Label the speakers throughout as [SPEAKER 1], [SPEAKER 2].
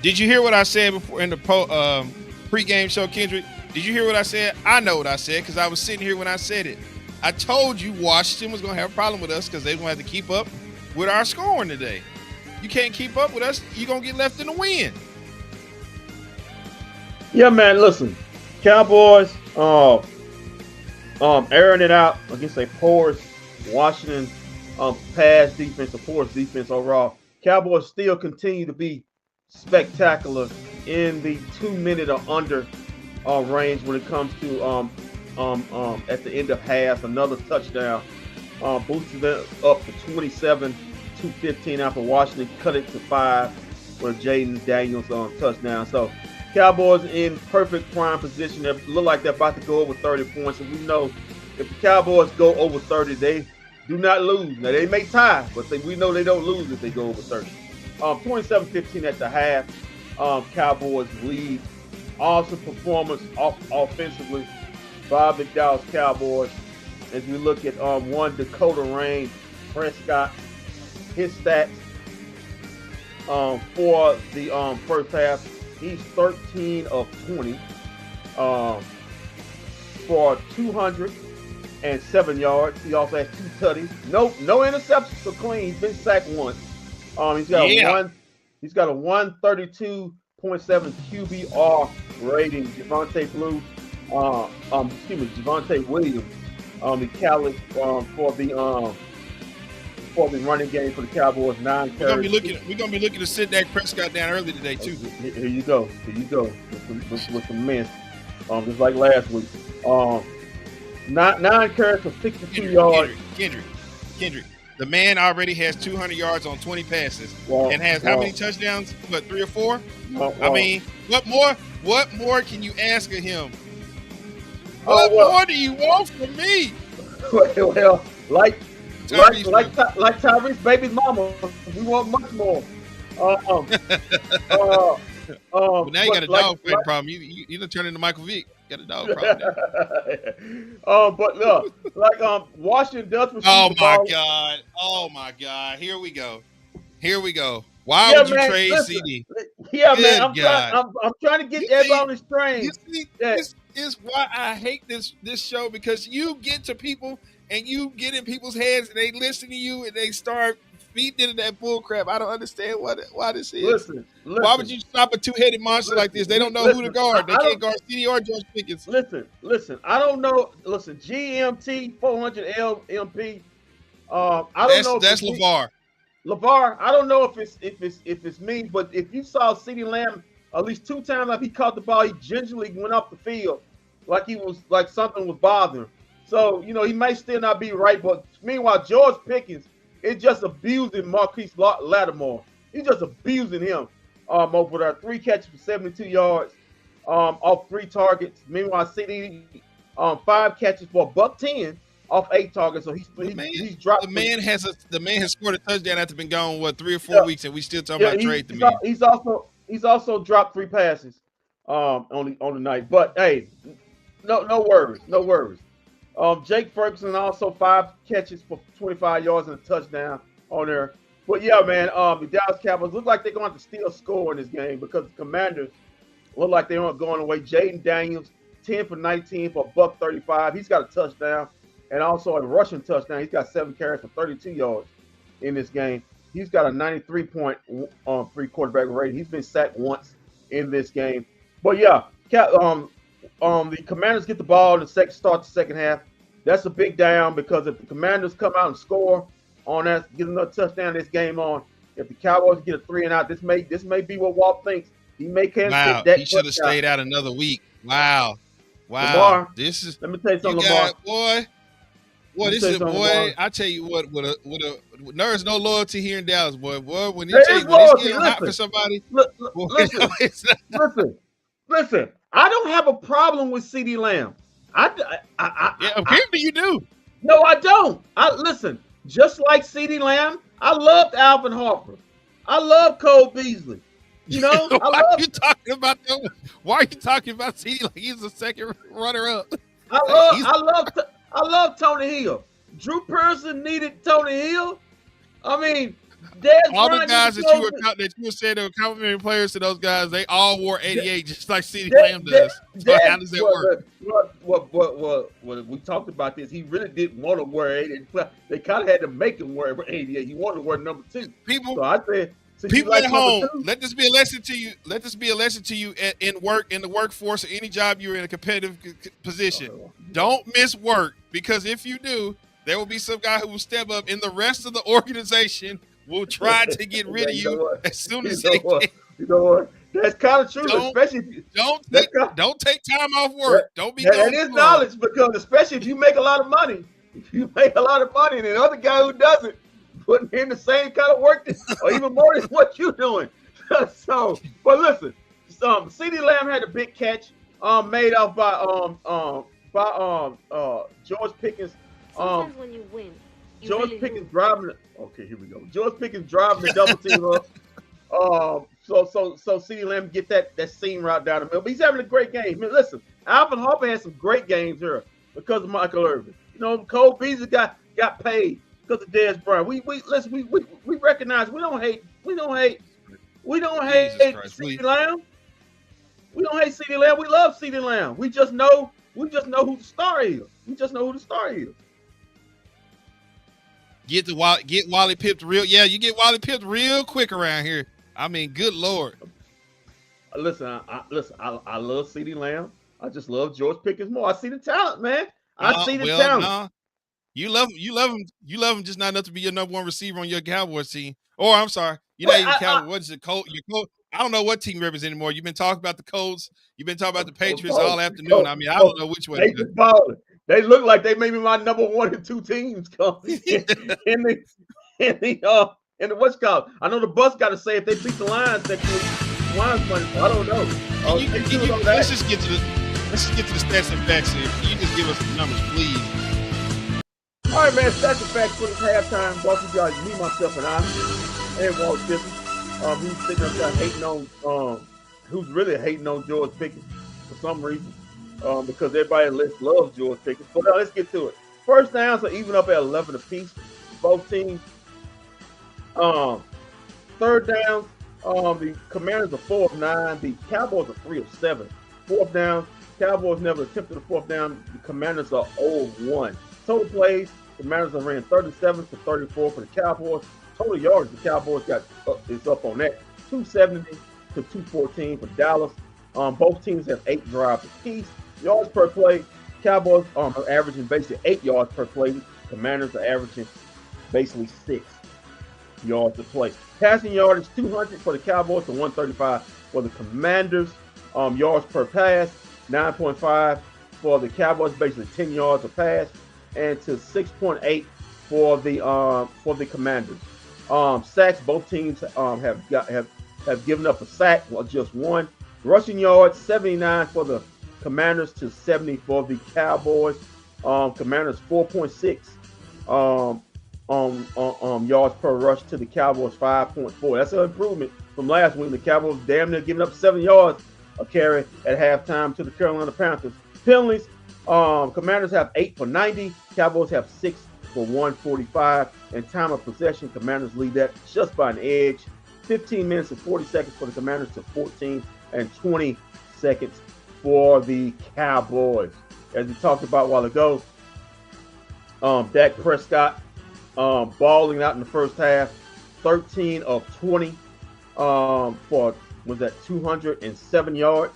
[SPEAKER 1] Did you hear what I said before in the pregame show, Kendrick? Did you hear what I said? I know what I said because I was sitting here when I said it. I told you Washington was going to have a problem with us because they're going to have to keep up with our scoring today. You can't keep up with us, you're going to get left in the wind.
[SPEAKER 2] Yeah, man, listen. Cowboys airing it out against a porous Washington pass defense, a porous defense overall. Cowboys still continue to be spectacular in the 2-minute or under range when it comes to at the end of half. Another touchdown boosted them up to 27-15 after Washington cut it to 5 with Jaden Daniels touchdown. So Cowboys in perfect prime position. They look like they're about to go over 30 points, and we know if the Cowboys go over 30, they do not lose. Now they may tie, but we know they don't lose if they go over 30. 27-15 at the half. Cowboys lead. Awesome performance offensively by the Dallas Cowboys. As we look at one Dakota Rain Prescott, his stats for the first half, he's 13 of 20 for 207 yards. He also has 2 tutties. No interceptions, so clean. He's been sacked once. He's got a 132.7 QBR rating. Javonte Williams, the Cali for the running game for the Cowboys. 9 carries.
[SPEAKER 1] We're gonna be looking to sit that Prescott down early today too.
[SPEAKER 2] Here you go. With some miss, just like last week. 9 carries for 62 yards.
[SPEAKER 1] Kendrick. The man already has 200 yards on 20 passes and has how many touchdowns? What, 3 or 4? I mean, what more can you ask of him? What more do you want from me?
[SPEAKER 2] Well, like Tyrese baby's mama, we want much more.
[SPEAKER 1] But now you got a dog fight problem. You done turn into Michael Vick. Got a dog problem now.
[SPEAKER 2] But look, Washington does receive
[SPEAKER 1] Oh
[SPEAKER 2] the ball.
[SPEAKER 1] my God. Here we go. Why would you trade CD?
[SPEAKER 2] Yeah,
[SPEAKER 1] Good
[SPEAKER 2] man. I'm trying to get everybody on this train.
[SPEAKER 1] You see, this is why I hate this show, because you get to people and you get in people's heads and they listen to you and they start feeding into that bull crap. I don't understand why this is.
[SPEAKER 2] Listen.
[SPEAKER 1] Why would you stop a 2-headed monster like this? They don't know who to guard. They can't guard CD or George Pickens.
[SPEAKER 2] Listen. I don't know. Listen, GMT 400 LMP. I don't know.
[SPEAKER 1] That's LeVar.
[SPEAKER 2] LeVar, I don't know if it's me, but if you saw CeeDee Lamb at least 2 times after he caught the ball, he gingerly went up the field like something was bothering him. So, he may still not be right, but meanwhile, George Pickens is just abusing Marquise Lattimore. He's just abusing him over there. 3 catches for 72 yards off 3 targets. Meanwhile, CD 5 catches for $110 off 8 targets. So he's dropped.
[SPEAKER 1] The man has scored a touchdown after been gone 3 or 4 weeks, and we still talking about trade the man.
[SPEAKER 2] He's also dropped 3 passes on the night. But hey, no worries. Jake Ferguson also 5 catches for 25 yards and a touchdown on there. But yeah, man, the Dallas Cowboys look like they're going to still score in this game because the Commanders look like they aren't going away. Jaden Daniels, 10 for 19 for $135. He's got a touchdown and also a rushing touchdown. He's got 7 carries for 32 yards in this game. He's got a 93.3 quarterback rating. He's been sacked once in this game. But yeah, the Commanders get the ball in start the second half. That's a big down because if the Commanders come out and score on that, get another touchdown, this game on. If the Cowboys get a 3 and out, this may be what Walt thinks. He may can't
[SPEAKER 1] wow,
[SPEAKER 2] that.
[SPEAKER 1] He should have stayed out another week. Wow.
[SPEAKER 2] Lamar,
[SPEAKER 1] this is.
[SPEAKER 2] Let me tell you something, Lamar.
[SPEAKER 1] Boy, this is boy. I tell you what, there's no loyalty here in Dallas, boy. When it's getting hot for somebody,
[SPEAKER 2] listen. I don't have a problem with CeeDee Lamb.
[SPEAKER 1] Apparently you do.
[SPEAKER 2] No, I don't. Listen. Just like CeeDee Lamb, I loved Alvin Harper. I love Cole Beasley.
[SPEAKER 1] Why are you talking about CeeDee like he's the second runner-up?
[SPEAKER 2] I love Tony Hill. Drew Pearson needed Tony Hill. I mean, Dez
[SPEAKER 1] All the
[SPEAKER 2] Bryant
[SPEAKER 1] guys
[SPEAKER 2] needed
[SPEAKER 1] that
[SPEAKER 2] Joe.
[SPEAKER 1] you said that were complimentary players to those guys, they all wore 88, just like CeeDee
[SPEAKER 2] Dez,
[SPEAKER 1] Lamb does. So how does that work?
[SPEAKER 2] what we talked about this. He really didn't want to wear 88. They kind of had to make him wear 88. He wanted to wear number 2.
[SPEAKER 1] People,
[SPEAKER 2] So I said, since you
[SPEAKER 1] people
[SPEAKER 2] like
[SPEAKER 1] at
[SPEAKER 2] number
[SPEAKER 1] home,
[SPEAKER 2] 2,
[SPEAKER 1] let this be a lesson to you. Let this be a lesson to you in the workforce, or any job you're in a competitive position. Don't miss work, because if you do, there will be some guy who will step up, and the rest of the organization will try to get rid of you as soon as they can.
[SPEAKER 2] You know what? That's kind of true, especially if you,
[SPEAKER 1] Don't take time off work. Don't be
[SPEAKER 2] that
[SPEAKER 1] gone
[SPEAKER 2] is
[SPEAKER 1] too long.
[SPEAKER 2] knowledge, because especially if you make a lot of money, and the other guy who doesn't putting in the same kind of work or even more than what you're doing. So, but listen, CeeDee Lamb had a big catch made off by George Pickens.
[SPEAKER 3] Sometimes when you win,
[SPEAKER 2] George
[SPEAKER 3] really
[SPEAKER 2] Pickens
[SPEAKER 3] lose.
[SPEAKER 2] driving. Okay, here we go. George Pickens driving the double team up. So CeeDee Lamb get that seam route down the middle. But he's having a great game. I mean, listen, Alvin Harper had some great games here because of Michael Irvin. You know, Cole Beasley got paid because of Dez Bryant. We recognize we don't hate CeeDee Lamb. We don't hate CeeDee Lamb. We love CeeDee Lamb. We just know who the star is.
[SPEAKER 1] Get Wally pipped real. Yeah, you get Wally pipped real quick around here. I mean, good Lord.
[SPEAKER 2] Listen, I love CeeDee Lamb. I just love George Pickens more. I see the talent, man. I see the talent.
[SPEAKER 1] Nah. You love him just not enough to be your number one receiver on your Cowboys team. Or I'm sorry, you're not even Cowboys. What is it? Colt? I don't know what team you represent anymore. You've been talking about the Colts. You've been talking about the Patriots all afternoon. I mean, I don't know which one.
[SPEAKER 2] They look like they may be my number 1 and 2 teams in the what's called. I know the Bucs got to say if they beat the Lions next week. Lions money. I don't know.
[SPEAKER 1] Let's just get to the stats and facts here. Can you just give us the numbers, please?
[SPEAKER 2] All right, man. Stats and facts for this halftime. Brought to you guys, me, myself, and I, and Walt Disney. Who's sitting up there hating on, who's really hating on George Pickens for some reason, because everybody loves George Pickens. But now let's get to it. First downs are even up at 11 apiece. Both teams. Third downs, the Commanders are 4 of 9. The Cowboys are 3 of 7. Fourth down, Cowboys never attempted a fourth down. The Commanders are 0 of 1. Total plays, the Commanders are ran 37 to 34 for the Cowboys. Total yards, the Cowboys is up on that, 270 to 214 for Dallas. Both teams have 8 drives apiece. Yards per play, Cowboys are averaging basically 8 yards per play. Commanders are averaging basically 6 yards a play. Passing yardage 200 for the Cowboys to 135 for the Commanders. Yards per pass 9.5 for the Cowboys, basically 10 yards a pass, and to 6.8 for the Commanders. Sacks, both teams have given up a sack, well, just one. Rushing yards 79 for the Commanders to 70 for the Cowboys. Commanders 4.6 yards per rush to the Cowboys 5.4. That's an improvement from last week. The Cowboys damn near giving up 7 yards a carry at halftime to the Carolina Panthers. Penalties, Commanders have 8 for 90. Cowboys have 6 for 145. And time of possession, Commanders lead that just by an edge. 15 minutes and 40 seconds for the Commanders to 14 and 20 seconds for the Cowboys. As we talked about a while ago, Dak Prescott balling out in the first half, 13 of 20 for, was that 207 yards.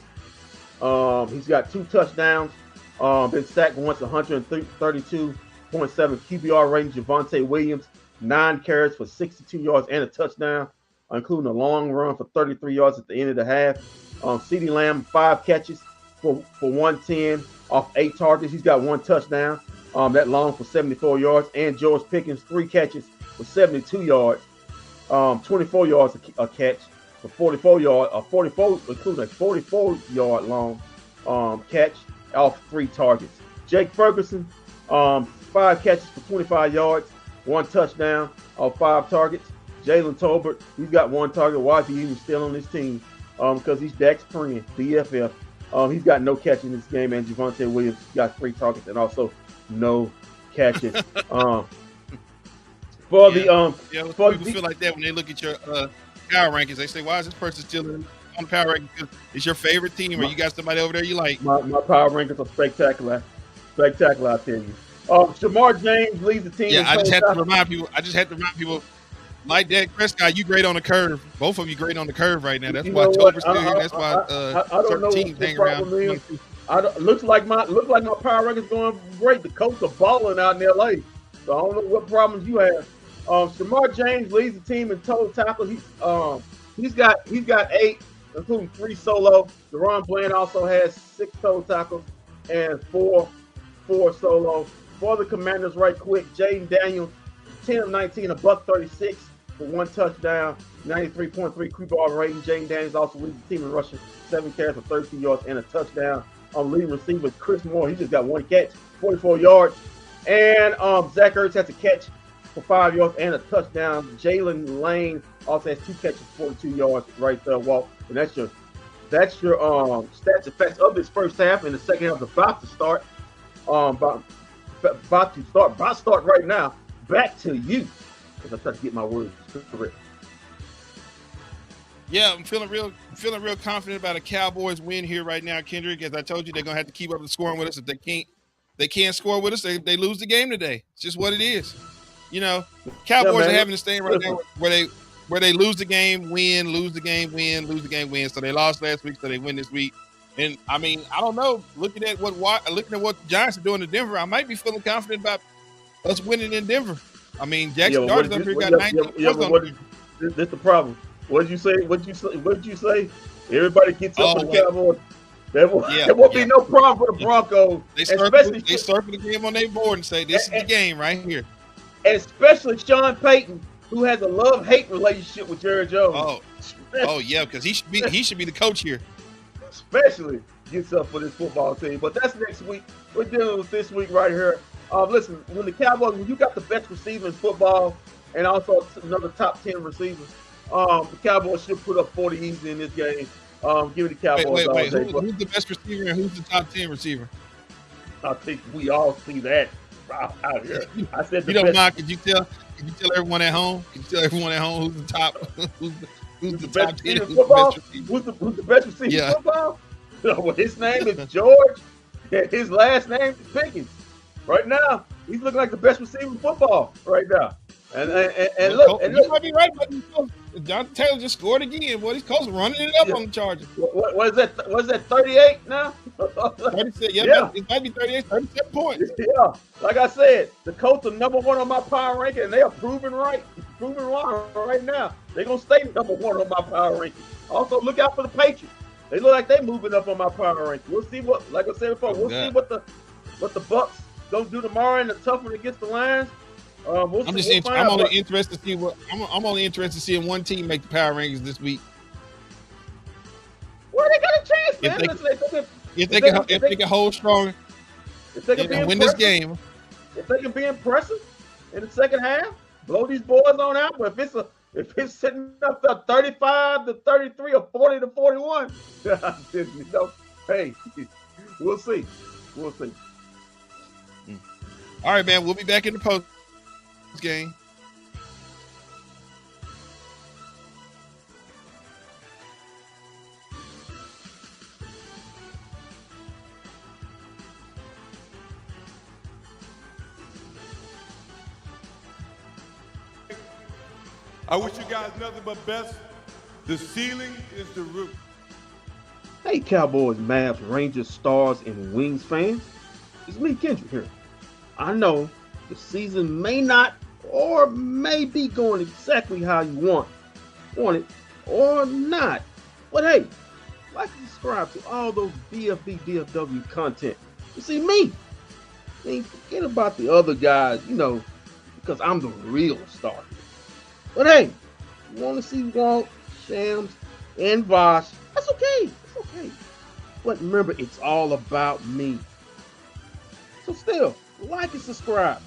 [SPEAKER 2] He's got 2 touchdowns, been sacked once, 132.7 QBR rating. Javonte Williams, 9 carries for 62 yards and a touchdown, including a long run for 33 yards at the end of the half. CeeDee Lamb, 5 catches for 110 off 8 targets. He's got 1 touchdown. That long for 74 yards. And George Pickens, 3 catches for 72 yards, 24 yards a catch for 44 yards, including a 44-yard long catch off 3 targets. Jake Ferguson, 5 catches for 25 yards, 1 touchdown off 5 targets. Jalen Tolbert, he's got 1 target. Why is he even still on this team? Because he's Dak's friend, bFb. He's got no catch in this game, and Javonte Williams got 3 targets and also no catch it. For the for
[SPEAKER 1] people feel like that when they look at your power rankings. They say, "Why is this person still on the power rankings? It's your favorite team, or you got somebody over there you like?"
[SPEAKER 2] My power rankings are spectacular, spectacular. I tell you. Shamar James leads the team.
[SPEAKER 1] Yeah, I just had to remind people. Like Dak Prescott, you great on the curve. Both of you great on the curve right now. That's why October's still here. That's why certain teams hang around.
[SPEAKER 2] Looks like my power rankings going great. The Colts are balling out in LA. So I don't know what problems you have. Shamar James leads the team in total tackles. He's got 8, including 3 solo. Deron Bland also has 6 total tackles and 4 solo. For the Commanders, right quick, Jaden Daniels, 10 of 19, $136 for 1 touchdown, 93.3 crew ball rating. Jaden Daniels also leads the team in rushing, 7 carries for 13 yards and a touchdown. Leading receiver Chris Moore, he just got 1 catch, 44 yards. And Zach Ertz has a catch for 5 yards and a touchdown. Jalen Lane also has 2 catches, 42 yards right there, Walt. And that's your stats effects of this first half. And the second half is about to start. About to start right now. Back to you, because I try to get my words correct.
[SPEAKER 1] Yeah, I'm feeling real confident about a Cowboys win here right now, Kendrick. As I told you, they're gonna have to keep up the scoring with us. If they can't score with us, they lose the game today. It's just what it is. You know, Cowboys are having to stay right now where they lose the game, win, lose the game, win, lose the game, win. So they lost last week, so they win this week. And I mean, I don't know. Looking at what the Giants are doing to Denver, I might be feeling confident about us winning in Denver. I mean, Jackson Dart up here got 19 points on.
[SPEAKER 2] That's the problem. What did you say? What did you say? Everybody gets up for the Cowboys. There won't be no problem for the Broncos.
[SPEAKER 1] They circle the game on their board and say, "This is the game right here."
[SPEAKER 2] Especially Sean Payton, who has a love-hate relationship with Jerry Jones.
[SPEAKER 1] Oh yeah, because he should be the coach here.
[SPEAKER 2] Especially gets up for this football team. But that's next week. We're dealing with this week right here. Listen, when you got the best receiver in football and also another top 10 receivers, the Cowboys should put up 40 easy in this game. Give it the Cowboys.
[SPEAKER 1] Wait. Who's the best receiver and who's the top 10 receiver?
[SPEAKER 2] I think we all see that out here. I said
[SPEAKER 1] you don't mind. Could you tell everyone at home? Could you tell everyone at home who's the top? Who's the top 10?
[SPEAKER 2] Who's the best receiver in football? Well, his name is George. His last name is Pickens. Right now, he's looking like the best receiver in football right now. And look,
[SPEAKER 1] you might be right, but Jonathan Taylor just scored again. Boy, these Colts running it up on the Chargers.
[SPEAKER 2] What is that? Was that 38 now?
[SPEAKER 1] 36, yeah. It might be 38, 37 points.
[SPEAKER 2] Yeah, like I said, the Colts are number 1 on my power ranking, and they are proven right now. They're gonna stay number 1 on my power ranking. Also, look out for the Patriots. They look like they're moving up on my power ranking. We'll see what, like I said before, see what the Bucks don't do tomorrow in the tough one against the Lions. I'm only interested to see one team make the power rankings this week. Well, they got a chance, man.
[SPEAKER 1] If they can hold strong and win this game.
[SPEAKER 2] If they can be impressive in the second half, blow these boys on out. But if it's sitting up to 35 to 33 or 40 to 41, hey, we'll see.
[SPEAKER 1] All right, man. We'll be back in the post game.
[SPEAKER 3] I wish you guys nothing but best. The ceiling is the roof.
[SPEAKER 2] Hey, Cowboys, Mavs, Rangers, Stars, and Wings fans. It's me, Kendrick, here. I know the season may not or may be going exactly how you want it or not. But hey, like and subscribe to all those bFb, DFW content. You see me? I mean, forget about the other guys, because I'm the real star. But hey, you want to see Walt, Shams, and Vosh, that's okay. But remember, it's all about me. So still, like and subscribe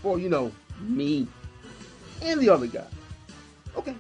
[SPEAKER 2] for, me and the other guy. Okay.